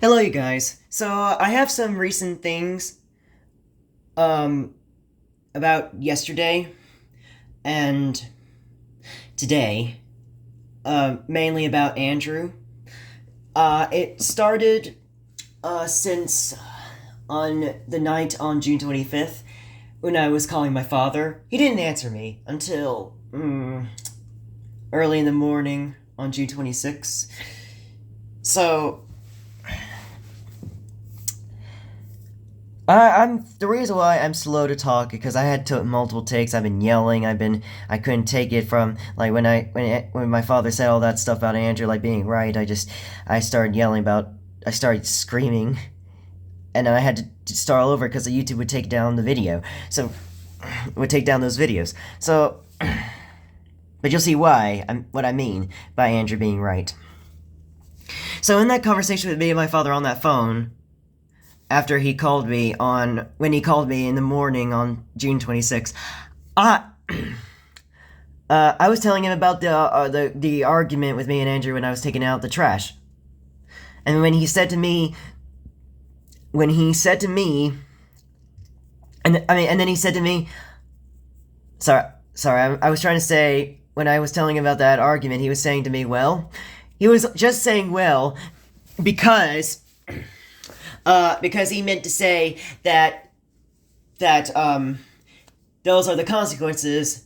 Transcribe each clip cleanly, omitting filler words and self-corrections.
Hello, you guys. So, I have some recent things, um, about yesterday and today, mainly about Andrew. It started, since on the night on June 25th, when I was calling my father. He didn't answer me until, early in the morning on June 26th. So, I'm the reason why I'm slow to talk because I had to multiple takes. I've been yelling. I couldn't take it from like when my father said all that stuff about Andrew like being right. I started yelling about I started screaming, and then I had to start all over because the YouTube would take down the video. So would take down those videos. So, but you'll see why what I mean by Andrew being right. So in that conversation with me and my father on that phone, after he called me when he called me in the morning on June 26th, I I was telling him about the argument with me and Andrew when I was taking out the trash, and when he said to me, and then he said to me, I was trying to say when I was telling him about that argument, he was saying to me, well, he was just saying well because because he meant to say that those are the consequences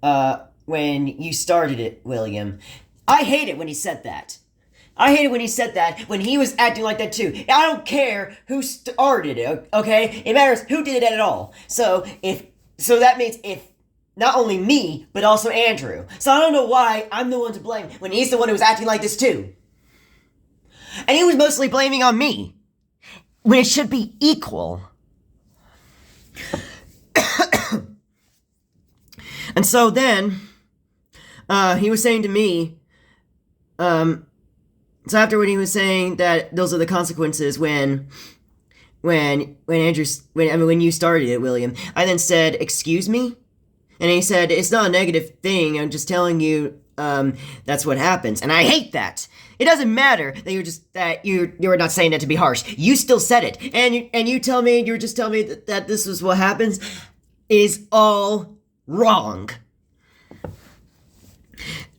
when you started it, William. I hate it when he said that. I hate it when he said that, when he was acting like that too. I don't care who started it, okay? It matters who did it at all. So that means if not only me, but also Andrew. So I don't know why I'm the one to blame when he's the one who was acting like this too. And he was mostly blaming on me, when it should be equal. And so then, he was saying to me, so after when he was saying that those are the consequences when you started it, William, I then said, excuse me? And he said, it's not a negative thing, I'm just telling you, that's what happens. And I hate that. It doesn't matter that you're not saying that to be harsh. You still said it, and you tell me you're just telling me that this is what happens is all wrong.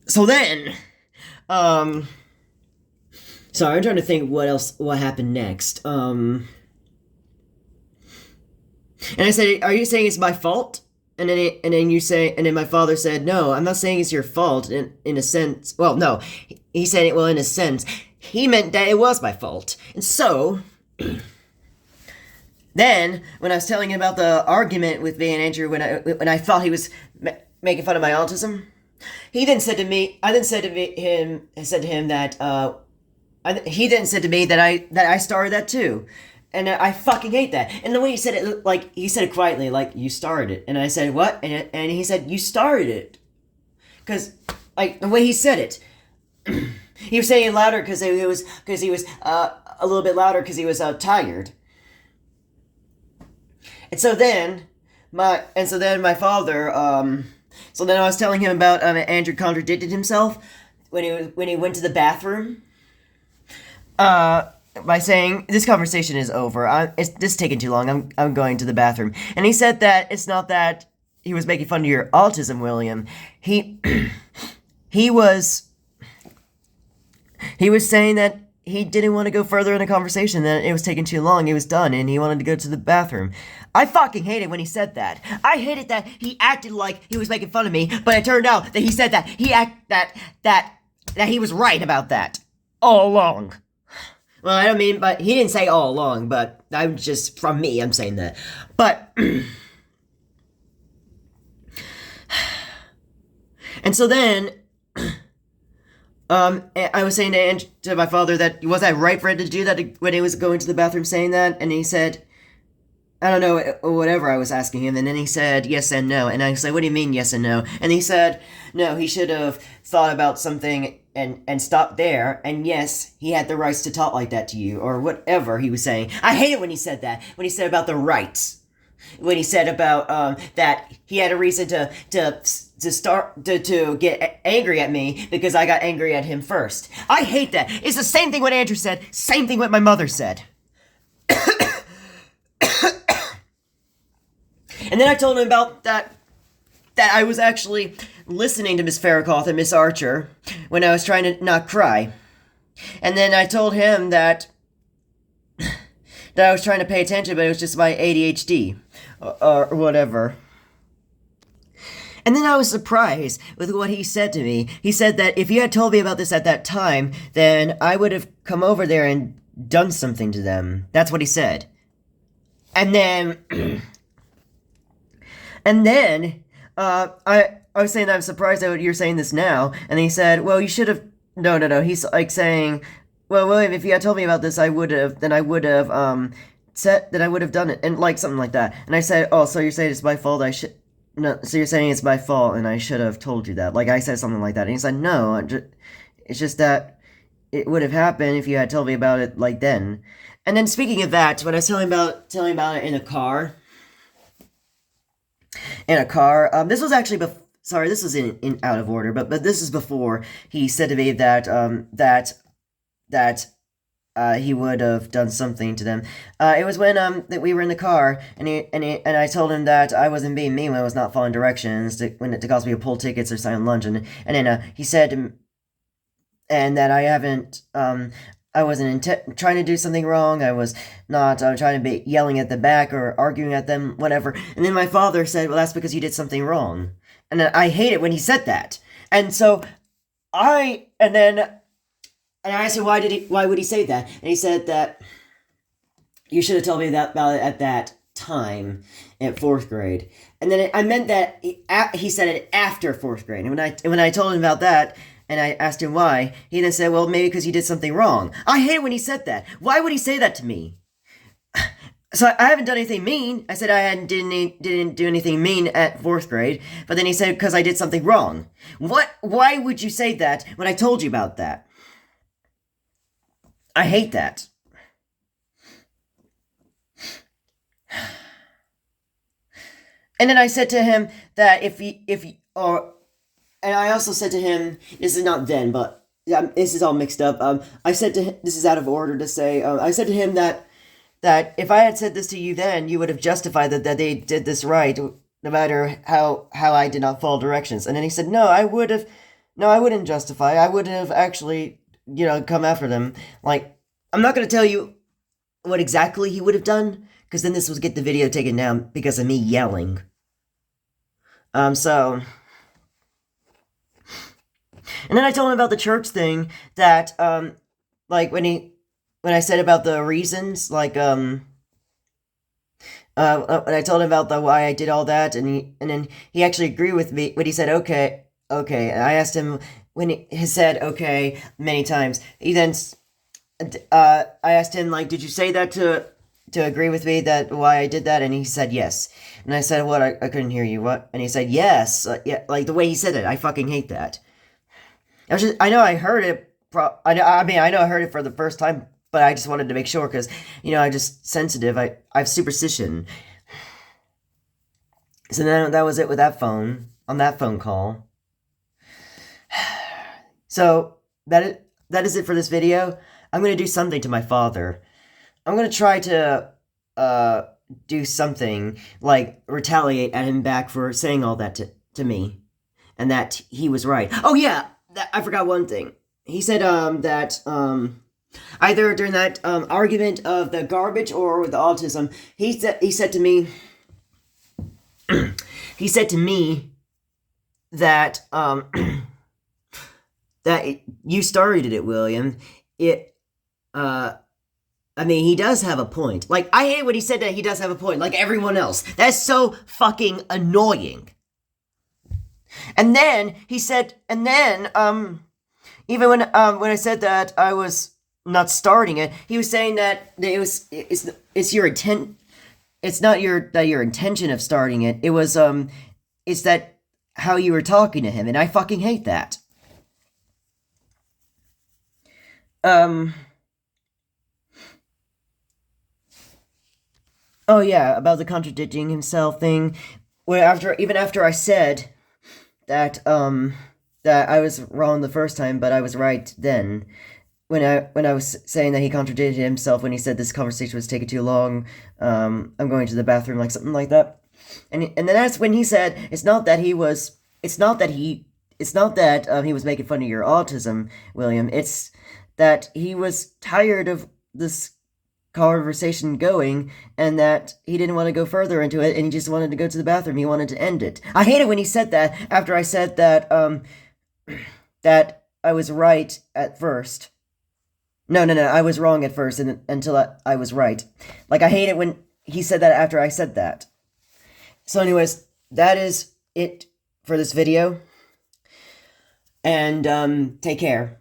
So then, sorry, I'm trying to think what happened next. And I said, are you saying it's my fault? And then my father said, no, I'm not saying it's your fault in a sense. Well, no, he said it, well, in a sense, he meant that it was my fault. And so, then, when I was telling him about the argument with me and Andrew when I thought he was making fun of my autism, he then said to me, I said to him that, he then said to me that I started that too. And I fucking hate that. And the way he said it, like, he said it quietly, like, you started it. And I said, what? And he said, you started it. Because, like, the way he said it, he was saying it louder because he was a little bit louder because he was tired. And so then my father, so then I was telling him about Andrew contradicted himself when he went to the bathroom. By saying, this conversation is over. This is taking too long. I'm going to the bathroom. And he said that it's not that he was making fun of your autism, William. He was saying that he didn't want to go further in the conversation, that it was taking too long, it was done, and he wanted to go to the bathroom. I fucking hate it when he said that. I hated that he acted like he was making fun of me, but it turned out that he said that that he was right about that all along. Well, I don't mean, but he didn't say all along, but I'm just, from me, I'm saying that. But, and so then, I was saying to my father that, was I right for him to do that when he was going to the bathroom saying that? And he said, I don't know, or whatever I was asking him, and then he said yes and no, and I said, what do you mean yes and no? And he said, no, he should have thought about something and stopped there, and yes, he had the rights to talk like that to you, or whatever he was saying. I hate it when he said that, when he said about the rights. when he said about that he had a reason to get angry at me because I got angry at him first. I hate that. It's the same thing what Andrew said, same thing what my mother said. And then I told him about that I was actually listening to Miss Farrakhan and Miss Archer when I was trying to not cry. And then I told him that I was trying to pay attention, but it was just my ADHD or whatever. And then I was surprised with what he said to me. He said that if you had told me about this at that time, then I would have come over there and done something to them. That's what he said. And then... And then, I was saying that I'm surprised that you're saying this now, and he said, well, you should have, no, he's like saying, well, William, if you had told me about this, I would have done it, and like, something like that. And I said, oh, so you're saying it's my fault, so you're saying it's my fault, and I should have told you that, like, I said something like that, and he said, no, it's just that it would have happened if you had told me about it, like, then. And then, speaking of that, when I was telling about it in a car, this was actually sorry, this was in out of order, but this is before he said to me that he would have done something to them. It was when that we were in the car, and I told him that I wasn't being mean when I was not following directions to cause me to pull tickets or sign lunch, and then he said, and that I wasn't trying to do something wrong. I was not trying to be yelling at the back or arguing at them, whatever. And then my father said, well, that's because you did something wrong. And I hate it when he said that. And so I asked him, why would he say that? And he said that you should have told me about it at that time at 4th grade. And then I meant that he said it after 4th grade. And when I told him about that, and I asked him why, he then said, well, maybe because you did something wrong. I hate it when he said that. Why would he say that to me? So I haven't done anything mean. I said I didn't do anything mean at 4th grade, but then he said because I did something wrong. Why would you say that when I told you about that? I hate that. And then I said to him that and I also said to him, this is not then, but this is all mixed up. I said to him, this is out of order to say, I said to him that if I had said this to you then, you would have justified that they did this right, no matter how I did not follow directions. And then he said, no, I wouldn't justify. I would have actually, come after them. Like, I'm not going to tell you what exactly he would have done, because then this would get the video taken down because of me yelling. And then I told him about the church thing, that, like, when I said about the reasons, like, when I told him about why I did all that, and then he actually agreed with me, when he said, okay, and I asked him, when he said, okay, many times, I asked him, like, did you say that to agree with me, that why I did that? And he said, yes. And I said, what, I couldn't hear you, what? And he said, yes, yeah, like, the way he said it, I fucking hate that. I know I heard it. I know I heard it for the first time, but I just wanted to make sure because I'm just sensitive. I have superstition. So then that was it with that phone call. So that is it for this video. I'm gonna do something to my father. I'm gonna try to do something like retaliate at him back for saying all that to me, and that he was right. Oh yeah. I forgot one thing. He said that either during that argument of the garbage or with the autism, he said to me that that you started it, William. He does have a point. Like, I hate when he said that he does have a point, like everyone else. That's so fucking annoying. And then he said, even when I said that I was not starting it, he was saying that it's your intent. It's not your intention of starting it. It was it's that how you were talking to him, and I fucking hate that. Oh yeah, about the contradicting himself thing. Where even after I said that that I was wrong the first time, but I was right then. When I was saying that he contradicted himself when he said this conversation was taking too long, I'm going to the bathroom, like something like that. And then that's when he said it's not that he was making fun of your autism, William. It's that he was tired of this conversation going, and that he didn't want to go further into it, and he just wanted to go to the bathroom. He wanted to end it. I hate it when he said that after I said that that I was right at first. No, I was wrong at first, and until I was right. Like, I hate it when he said that after I said that. So, anyways, that is it for this video, and take care.